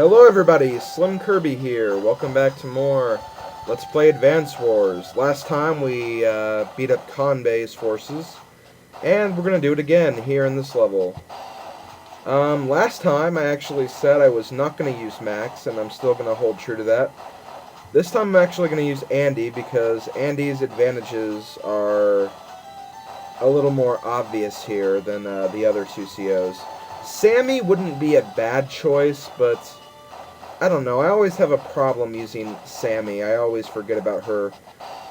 Hello everybody, SlimKirby here. Welcome back to more Let's Play Advance Wars. Last time we beat up Kanbei's forces, and we're going to do it again here in this level. Last time I actually said I was not going to use Max, and I'm still going to hold true to that. This time I'm actually going to use Andy, because Andy's advantages are a little more obvious here than the other two COs. Sammy wouldn't be a bad choice, but I don't know, I always have a problem using Sammy. I always forget about her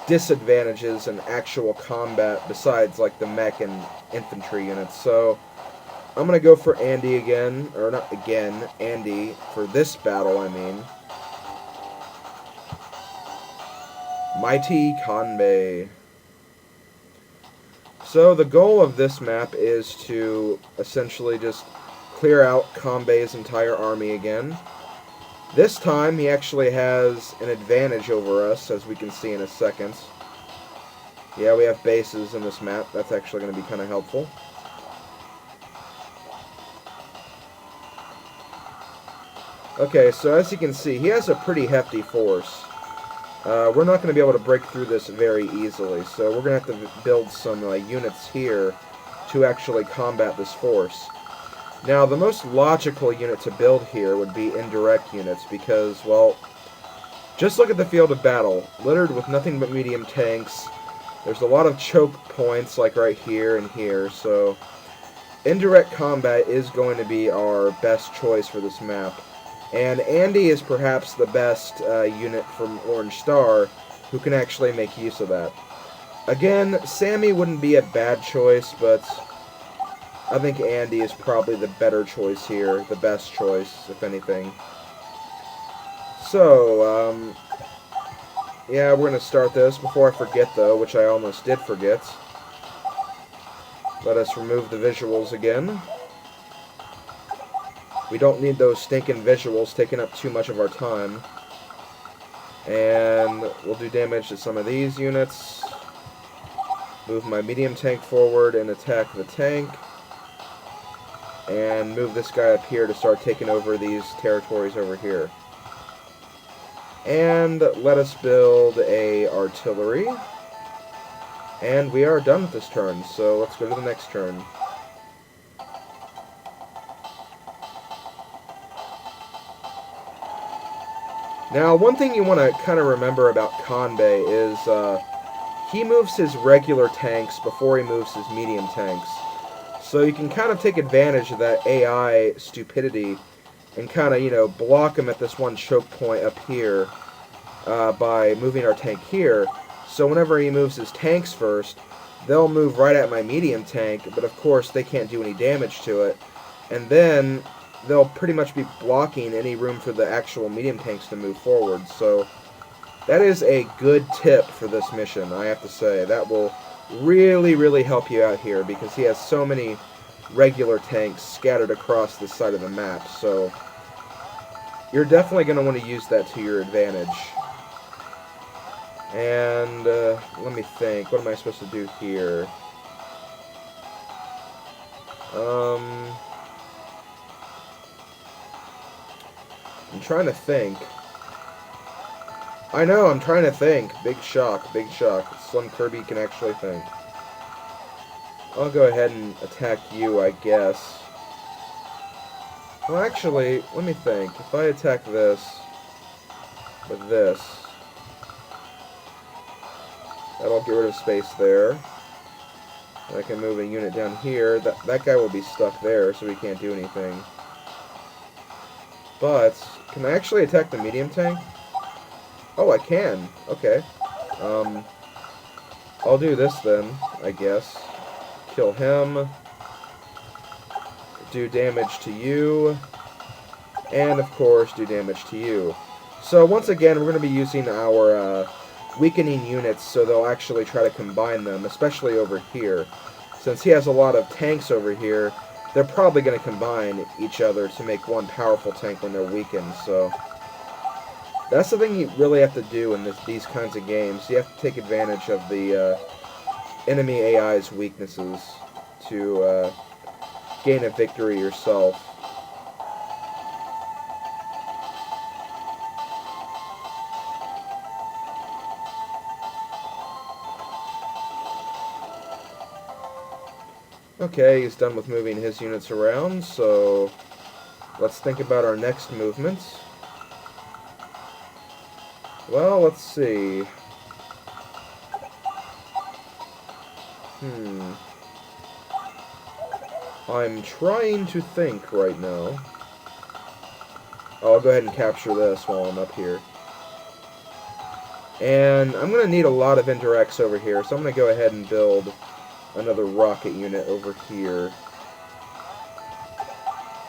disadvantages in actual combat besides like the mech and infantry units. So I'm going to go for Andy again, or not again, Andy for this battle, I mean. Mighty Kanbei. So the goal of this map is to essentially just clear out Kanbei's entire army again. This time he actually has an advantage over us, as we can see in a second. Yeah, we have bases in this map. That's actually going to be kind of helpful. Okay, so as you can see, he has a pretty hefty force. We're not going to be able to break through this very easily, so we're going to have to build some units here to actually combat this force. Now, the most logical unit to build here would be indirect units because, well, just look at the field of battle. Littered with nothing but medium tanks. There's a lot of choke points, like right here and here, so indirect combat is going to be our best choice for this map. And Andy is perhaps the best unit from Orange Star who can actually make use of that. Again, Sammy wouldn't be a bad choice, but I think Andy is probably the better choice here, the best choice, if anything. So, yeah, we're going to start this. Before I forget, though, which I almost did forget, let us remove the visuals again. We don't need those stinking visuals taking up too much of our time. And we'll do damage to some of these units. Move my medium tank forward and attack the tank. And move this guy up here to start taking over these territories over here. And let us build a artillery. And we are done with this turn, so let's go to the next turn. Now, one thing you want to kind of remember about Kanbei is he moves his regular tanks before he moves his medium tanks. So you can kind of take advantage of that AI stupidity and kind of, block him at this one choke point up here by moving our tank here. So whenever he moves his tanks first, they'll move right at my medium tank, but of course they can't do any damage to it. And then they'll pretty much be blocking any room for the actual medium tanks to move forward. So that is a good tip for this mission, I have to say. That will really, really help you out here because he has so many regular tanks scattered across the side of the map. So you're definitely going to want to use that to your advantage. And let me think. What am I supposed to do here? I'm trying to think. I know, I'm trying to think. Big shock, big shock. SlimKirby can actually think. I'll go ahead and attack you, I guess. Well, actually, let me think. If I attack this with this, that'll get rid of space there. I can move a unit down here. That guy will be stuck there, so he can't do anything. But can I actually attack the medium tank? Oh, I can. Okay. I'll do this then, I guess. Kill him. Do damage to you. And, of course, do damage to you. So, once again, we're going to be using our weakening units, so they'll actually try to combine them, especially over here. Since he has a lot of tanks over here, they're probably going to combine each other to make one powerful tank when they're weakened, so that's the thing you really have to do in these kinds of games. You have to take advantage of the enemy AI's weaknesses to gain a victory yourself. Okay, he's done with moving his units around, so let's think about our next movements. Well, let's see. I'm trying to think right now. I'll go ahead and capture this while I'm up here. And I'm going to need a lot of indirects over here, so I'm going to go ahead and build another rocket unit over here.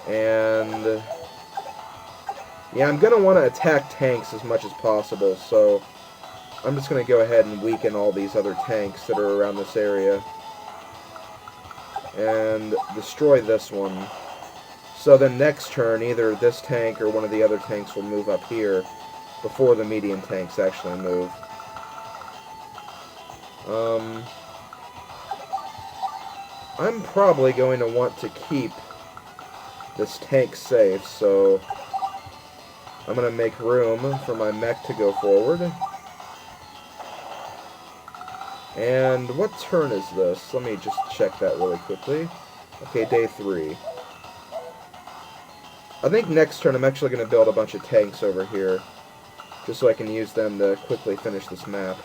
And yeah, I'm going to want to attack tanks as much as possible, so I'm just going to go ahead and weaken all these other tanks that are around this area. And destroy this one. So then next turn, either this tank or one of the other tanks will move up here before the medium tanks actually move. I'm probably going to want to keep this tank safe, so I'm going to make room for my mech to go forward. And what turn is this? Let me just check that really quickly. Okay, day 3. I think next turn I'm actually going to build a bunch of tanks over here, just so I can use them to quickly finish this map.